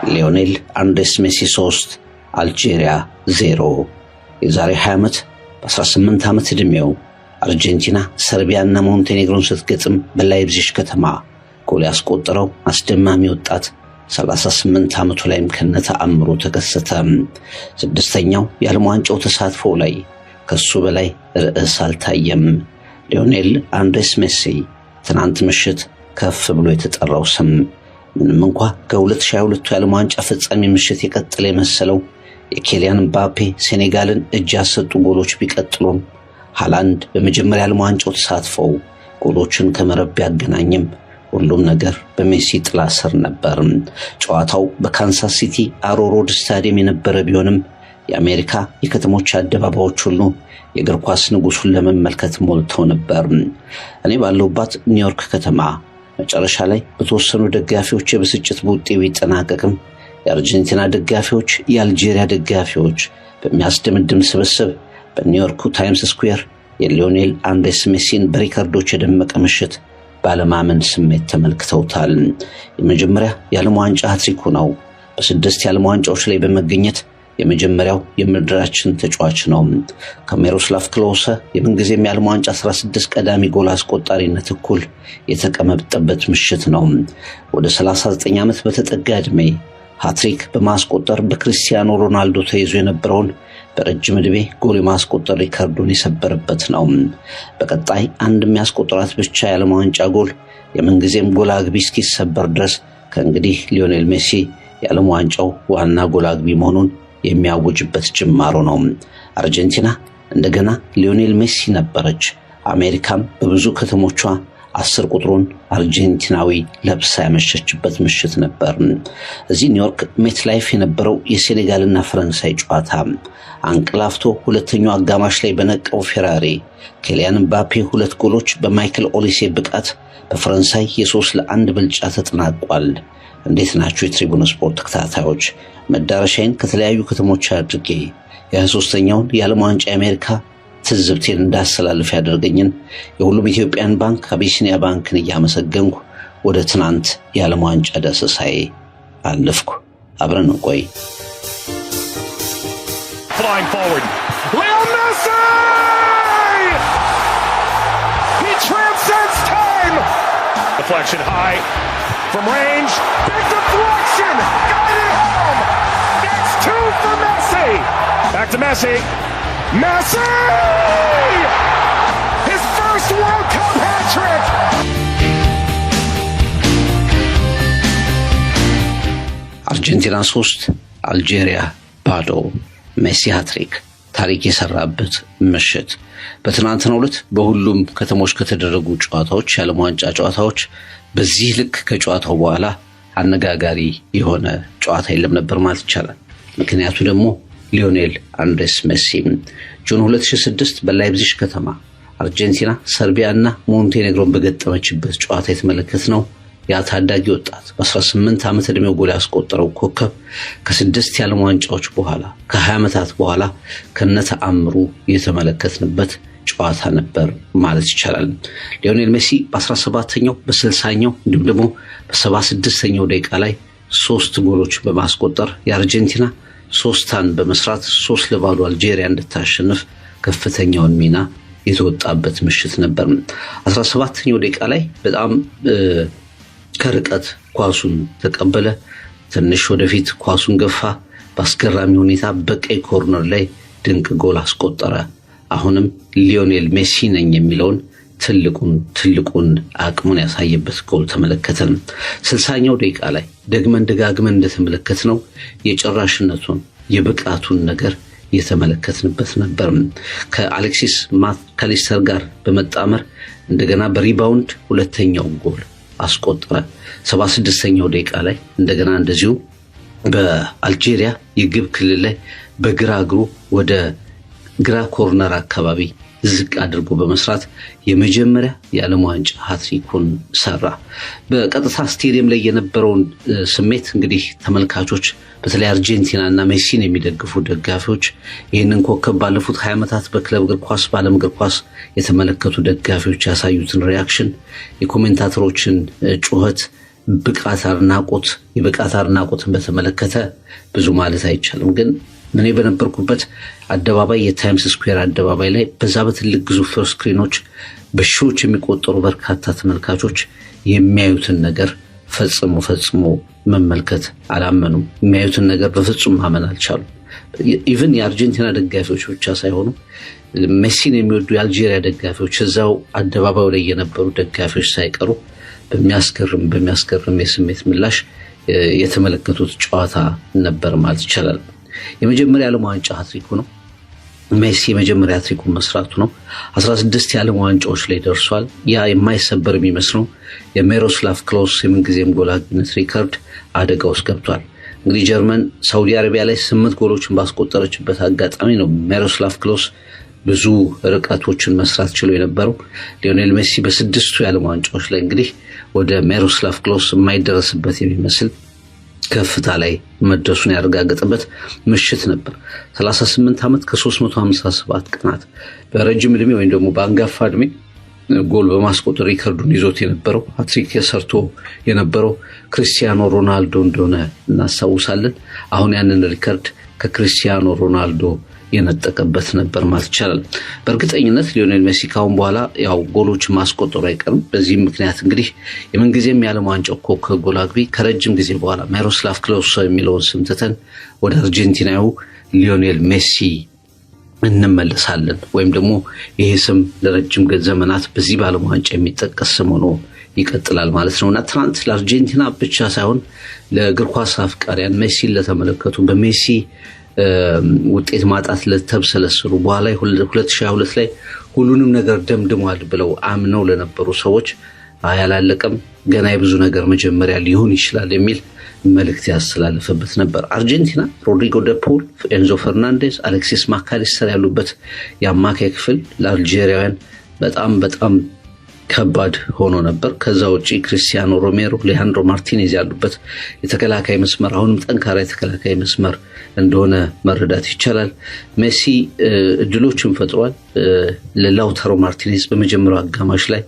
ሊዮኔል አንድሬስ ሜሲ 3 አልጄሪያ 0። የዛሬ 20 ዓመት በ18 ዓመት ዕድሜው አርጀንቲና ሰርቢያና ሞንቴኔግሮን ስትገጥም በላይፕዚግ ከተማ ጎል ያስቆጠረው አስደማሚ ወጣት 38 ዓመቱ ላይም ከነተአምሩ ተከሰተ። ስድስተኛው የዓለም ዋንጫው ተሳትፎ ላይ ከሱ በላይ ርዕስ አልታየም። ሊዮኔል አንድሬስ ሜሲ ትናንት ምሽት ከፍ ብሎ የተጠራው ስም ምንም እንኳ ከ2022 የዓለም ዋንጫ ፍጻሜ ምሽት የቀጠለ የመሰለው የኬሊያን ምባፔ ሴኔጋልን እጅ ያሰጡ ጎሎች ቢቀጥሉም ሃላንድ በመጀመሪያ የዓለም ዋንጫው ተሳትፎው ጎሎችን ከመረብ ቢያገናኝም ሁሉም ነገር በሜሲ ጥላ ስር ነበር። ጨዋታው በካንሳስ ሲቲ አሮ ሮድ ስታዲየም የነበረ ቢሆንም የአሜሪካ የከተሞች አደባባዮች ሁሉ የእግር ኳስ ንጉሱን ለመመልከት ሞልተው ነበር። እኔ ባለሁባት ኒውዮርክ ከተማ መጨረሻ ላይ በተወሰኑ ደጋፊዎች የብስጭት ቡጢ ቢጠናቀቅም የአርጀንቲና ደጋፊዎች፣ የአልጄሪያ ደጋፊዎች በሚያስደምድም ስብስብ በኒውዮርኩ ታይምስ ስኩዌር የሊዮኔል አንድሬስ ሜሲን በሪካርዶች የደመቀ ምሽት ባለማመን ስሜት ተመልክተውታል። የመጀመሪያ የዓለም ዋንጫ ሃትሪኩ ነው። በ6 የዓለም ዋንጫዎች ላይ በመገኘት የመጀመሪያው የምድራችን ተጫዋች ነው። ከሚሮስላቭ ክሎሰ የምንጊዜም የዓለም ዋንጫ 16 ቀዳሚ ጎል አስቆጣሪነት እኩል የተቀመጠበት ምሽት ነው። ወደ 39 ዓመት በተጠጋ ዕድሜ ሃትሪክ በማስቆጠር በክርስቲያኖ ሮናልዶ ተይዞ የነበረውን በረጅም ዕድሜ ጎል የማስቆጠር ሪካርዱን የሰበረበት ነው። በቀጣይ አንድ የሚያስቆጥራት ብቻ የዓለም ዋንጫ ጎል የምንጊዜም ጎል አግቢ እስኪሰበር ድረስ ከእንግዲህ ሊዮኔል ሜሲ የዓለም ዋንጫው ዋና ጎል አግቢ መሆኑን የሚያውጅበት ጅማሮ ነው። አርጀንቲና እንደገና ሊዮኔል ሜሲ ነበረች። አሜሪካም በብዙ ከተሞቿ 10 ቁጥሩን አርጀንቲናዊ ለብሳ ያመሸችበት ምሽት ነበር። እዚህ ኒውዮርክ ሜት ላይፍ የነበረው የሴኔጋልና ፈረንሳይ ጨዋታ አንቀላፍቶ ሁለተኛው አጋማሽ ላይ በነቀው ፌራሪ ኬሊያን ምባፔ 2 ጎሎች በማይክል ኦሊሴ ብቃት በፈረንሳይ የ3-1 ብልጫ ተጠናቋል። እንዴት ናችሁ የትሪቡን ስፖርት ተከታታዮች? መዳረሻዬን ከተለያዩ ከተሞች አድርጌ የ23ኛውን የዓለም ዋንጫ የአሜሪካ ትዝብቴን እንዳስተላልፍ ያደርገኝን የሁሉም ኢትዮጵያን ባንክ አቢሲኒያ ባንክን እያመሰገንኩ ወደ ትናንት የዓለም ዋንጫ ዳሰሳዬ አለፍኩ። አብረን እንቆይ። Flying forward, Leo Messi! He transcends time! Deflection high from range, big deflection! Got it home! It's 2 for Messi! Back to Messi! Messi! His first World Cup hat-trick! አርጀንቲና 3 አልጄሪያ ባዶ። ሜሲ ሃትሪክ ታሪክ የሰራበት ምሽት። በትናንትናው ዕለት በሁሉም ከተሞች ከተደረጉ ጨዋታዎች የዓለም ዋንጫ ጨዋታዎች በዚህ ልክ ከጨዋታው በኋላ አነጋጋሪ የሆነ ጨዋታ የለም ነበር ማለት ይቻላል። ምክንያቱ ደግሞ ሊዮኔል አንድሬስ ሜሲ ጁን 2006 በላይፕዚግ ከተማ አርጀንቲና ሰርቢያና ሞንቴኔግሮን በገጠመችበት ጨዋታ የተመለከትነው ያ ታዳጊ ወጣት በ18 ዓመት ዕድሜው ጎል ያስቆጠረው ኮከብ ከ6 የዓለም ዋንጫዎች በኋላ ከ20 ዓመታት በኋላ ከነተአምሩ የተመለከትንበት ጨዋታ ነበር ማለት ይቻላል። ሊዮኔል ሜሲ በ17ኛው በ60ኛው እንዲሁም ደግሞ በ76ኛው ደቂቃ ላይ 3 ጎሎች በማስቆጠር የአርጀንቲና 3-1 በመስራት 3-0 አልጄሪያ እንድታሸንፍ ከፍተኛውን ሚና የተወጣበት ምሽት ነበር። 17ኛው ደቂቃ ላይ በጣም ከርቀት ኳሱን ተቀበለ፣ ትንሽ ወደፊት ኳሱን ገፋ፣ በአስገራሚ ሁኔታ በቀይ ኮርነር ላይ ድንቅ ጎል አስቆጠረ። አሁንም ሊዮኔል ሜሲ ነኝ የሚለውን ትልቁን አቅሙን ያሳየበት ጎል ተመለከተን። 60ኛው ደቂቃ ላይ ደጋግመን እንደተመለከትነው የጨራሽነቱን የብቃቱን ነገር የተመለከትንበት ነበር። ከአሌክሲስ ማካሊስተር ጋር በመጣመር እንደገና በሪባውንድ ሁለተኛው ጎል አስቆጠረ። 76ኛው ደቂቃ ላይ እንደገና እንደዚሁ በአልጄሪያ የግብ ክልል ላይ በግራ እግሩ ወደ ግራ ኮርነር አካባቢ ዝቅ አድርጎ በመስራት የመጀመሪያ የዓለም ዋንጫ ሃትሪኩን ሰራ። በቀጥታ ስቴዲየም ላይ የነበረውን ስሜት እንግዲህ ተመልካቾች በተለይ አርጀንቲናና ሜሲን የሚደግፉ ደጋፊዎች ይህንን ኮከብ ባለፉት 20 ዓመታት በክለብ እግር ኳስ በዓለም እግር ኳስ የተመለከቱ ደጋፊዎች ያሳዩትን ሪአክሽን፣ የኮሜንታተሮችን ጩኸት የብቃት አድናቆትን በተመለከተ ብዙ ማለት አይቻልም። ግን እኔ በነበርኩበት አደባባይ የታይምስ ስኩዌር አደባባይ ላይ በዛ በትልቅ ግዙፍ ስክሪኖች በሺዎች የሚቆጠሩ በርካታ ተመልካቾች የሚያዩትን ነገር ፈጽሞ መመልከት አላመኑም። የሚያዩትን ነገር በፍጹም ማመን አልቻሉም። ኢቭን የአርጀንቲና ደጋፊዎች ብቻ ሳይሆኑ ሜሲን የሚወዱ የአልጄሪያ ደጋፊዎች እዛው አደባባዩ ላይ የነበሩ ደጋፊዎች ሳይቀሩ በሚያስገርም የስሜት ምላሽ የተመለከቱት ጨዋታ ነበር ማለት ይቻላል። የመጀመሪያ ዓለም ዋንጫ ሃትሪኩ ነው። ሜሲ የመጀመሪያ ሃትሪኩን መስራቱ ነው። 16 የዓለም ዋንጫዎች ላይ ደርሷል። ያ የማይሰበር የሚመስለው የሚሮስላቭ ክሎስ የምንጊዜም ጎል አግቢነት ሪከርድ አደጋ ውስጥ ገብቷል። እንግዲህ ጀርመን ሳውዲ አረቢያ ላይ 8 ጎሎችን ባስቆጠረችበት አጋጣሚ ነው ሚሮስላቭ ክሎስ ብዙ ርቀቶችን መስራት ችሎ የነበረው። ሊዮኔል ሜሲ በ6ቱ የዓለም ዋንጫዎች ላይ እንግዲህ ወደ ሚሮስላቭ ክሎስ የማይደረስበት የሚመስል ከፍታ ላይ መድረሱን ያረጋገጠበት ምሽት ነበር። 38 ዓመት ከ357 ቀናት በረጅም ዕድሜ ወይም ደግሞ በአንጋፋ ዕድሜ ጎል በማስቆጠር ሪከርዱን ይዞት የነበረው ሃትሪክ ሰርቶ የነበረው ክርስቲያኖ ሮናልዶ እንደሆነ እናስታውሳለን። አሁን ያንን ሪከርድ ከክርስቲያኖ ሮናልዶ የነጠቀበት ነበር ማለት ይቻላል። በእርግጠኝነት ሊዮኔል ሜሲ ካሁን በኋላ ያው ጎሎች ማስቆጠሩ አይቀርም። በዚህ ምክንያት እንግዲህ የምንጊዜም የዓለም ዋንጫው ኮከብ ጎል አግቢ ከረጅም ጊዜ በኋላ ሚሮስላቭ ክሎስ የሚለውን ስም ትተን ወደ አርጀንቲናው ሊዮኔል ሜሲ እንመለሳለን። ወይም ደግሞ ይሄ ስም ለረጅም ዘመናት በዚህ በዓለም ዋንጫ የሚጠቀስ ስም ሆኖ ይቀጥላል ማለት ነውና ትናንት ለአርጀንቲና ብቻ ሳይሆን ለእግር ኳስ አፍቃሪያን ሜሲን ለተመለከቱ በሜሲ ውጤት ማጣት ለተብሰለሰሉ በኋላ 2022 ላይ ሁሉንም ነገር ደምድሟል ብለው አምነው ለነበሩ ሰዎች አያላለቀም ገና የብዙ ነገር መጀመሪያ ሊሆን ይችላል የሚል መልእክት ያስተላለፈበት ነበር። አርጀንቲና ሮድሪጎ ደ ፖል፣ ኤንዞ ፈርናንዴዝ፣ አሌክሲስ ማካሊስተር ያሉበት የአማካይ ክፍል ለአልጄሪያውያን በጣም ከባድ ሆኖ ነበር። ከዛ ውጪ ክሪስቲያኖ ሮሜሮ፣ ሌሃንድሮ ማርቲኔዝ ያሉበት የተከላካይ መስመር አሁንም ጠንካራ የተከላካይ መስመር እንደሆነ መረዳት ይቻላል። ሜሲ እድሎችን ፈጥሯል። ለላውታሮ ማርቲኔዝ በመጀመሪያው አጋማሽ ላይ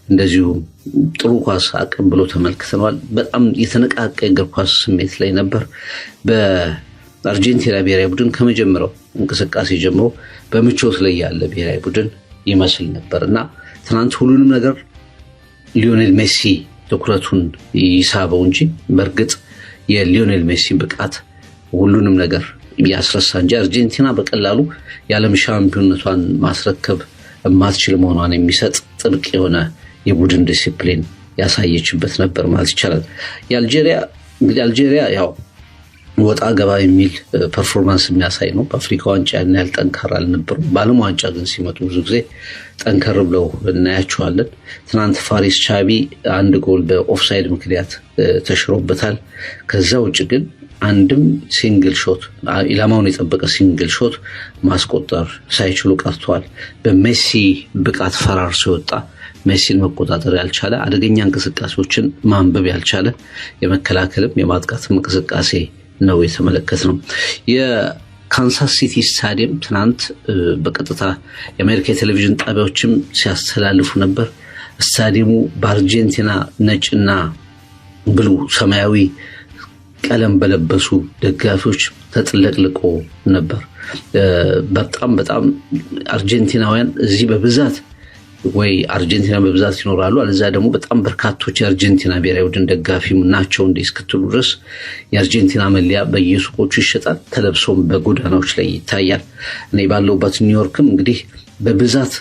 እንደዚሁ ጥሩ ኳስ አቀብሎ ተመልክተናል። በጣም የተነቃቀ እግር ኳስ ስሜት ላይ ነበር። በአርጀንቲና ብሔራዊ ቡድን ከመጀመሪያው እንቅስቃሴ ጀምሮ በምቾት ላይ ያለ ብሔራዊ ቡድን ይመስል ነበርና ትናንት ሁሉንም ነገር ሊዮኔል ሜሲ ትኩረቱን ይሳበው እንጂ በእርግጥ የሊዮኔል ሜሲ ብቃት ሁሉንም ነገር ያስረሳ እንጂ አርጀንቲና በቀላሉ የዓለም ሻምፒዮንነቷን ማስረከብ የማትችል መሆኗን የሚሰጥ ጥብቅ የሆነ የቡድን ዲሲፕሊን ያሳየችበት ነበር ማለት ይቻላል። የአልጄሪያ ያው ወጣ ገባ የሚል ፐርፎርማንስ የሚያሳይ ነው። በአፍሪካ ዋንጫ ያን ያህል ጠንካራ አልነበሩም። በዓለም ዋንጫ ግን ሲመጡ ብዙ ጊዜ ጠንከር ብለው እናያቸዋለን። ትናንት ፋሪስ ቻቢ አንድ ጎል በኦፍሳይድ ምክንያት ተሽሮበታል። ከዛ ውጭ ግን አንድም ሲንግል ሾት ኢላማውን የጠበቀ ሲንግል ሾት ማስቆጠር ሳይችሉ ቀርተዋል። በሜሲ ብቃት ፈራርሶ ወጣ። ሜሲን መቆጣጠር ያልቻለ አደገኛ እንቅስቃሴዎችን ማንበብ ያልቻለ የመከላከልም የማጥቃትም እንቅስቃሴ ነው የተመለከትነው። የካንሳስ ሲቲ ስታዲየም ትናንት በቀጥታ የአሜሪካ ቴሌቪዥን ጣቢያዎችም ሲያስተላልፉ ነበር። ስታዲየሙ በአርጀንቲና ነጭና ብሉ ሰማያዊ ቀለም በለበሱ ደጋፊዎች ተጥለቅልቆ ነበር። በጣም አርጀንቲናውያን እዚህ በብዛት ወይ አርጀንቲና በብዛት ይኖራሉ አለዛ ደግሞ በጣም በርካቶች የአርጀንቲና ብሔራዊ ቡድን ደጋፊ ናቸው እንደ እስክትሉ ድረስ የአርጀንቲና መለያ በየሱቆቹ ይሸጣል፣ ተለብሶም በጎዳናዎች ላይ ይታያል። እኔ ባለሁበት ኒውዮርክም እንግዲህ በብዛት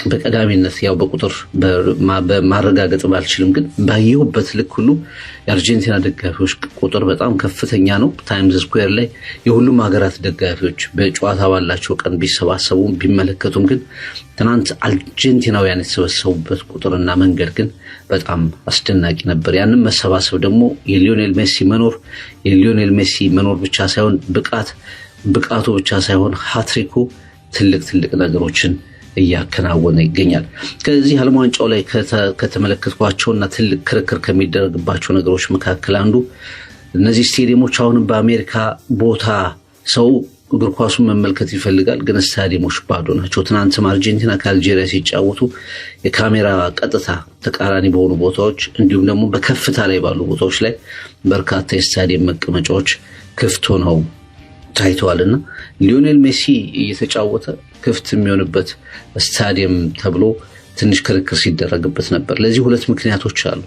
በቀዳሚነት ያው በቁጥር በማረጋገጥ ባልችልም ግን ባየሁበት ልክ ሁሉ የአርጀንቲና ደጋፊዎች ቁጥር በጣም ከፍተኛ ነው። ታይምስ ስኩዌር ላይ የሁሉም ሀገራት ደጋፊዎች በጨዋታ ባላቸው ቀን ቢሰባሰቡ ቢመለከቱም ግን ትናንት አርጀንቲናውያን የተሰበሰቡበት ቁጥርና መንገድ ግን በጣም አስደናቂ ነበር። ያንን መሰባሰብ ደግሞ የሊዮኔል ሜሲ መኖር ብቻ ሳይሆን ብቃቱ ብቻ ሳይሆን ሃትሪኩ ትልቅ ነገሮችን እያከናወነ ይገኛል። ከዚህ ዓለም ዋንጫው ላይ ከተመለከትኳቸውና ትልቅ ክርክር ከሚደረግባቸው ነገሮች መካከል አንዱ እነዚህ ስቴዲየሞች አሁንም በአሜሪካ ቦታ ሰው እግር ኳሱን መመልከት ይፈልጋል፣ ግን ስታዲየሞች ባዶ ናቸው። ትናንትም አርጀንቲና ከአልጄሪያ ሲጫወቱ የካሜራ ቀጥታ ተቃራኒ በሆኑ ቦታዎች እንዲሁም ደግሞ በከፍታ ላይ ባሉ ቦታዎች ላይ በርካታ የስታዲየም መቀመጫዎች ክፍት ሆነው ታይተዋልና ሊዮኔል ሜሲ እየተጫወተ ክፍት የሚሆንበት ስታዲየም ተብሎ ትንሽ ክርክር ሲደረግበት ነበር። ለዚህ ሁለት ምክንያቶች አሉ።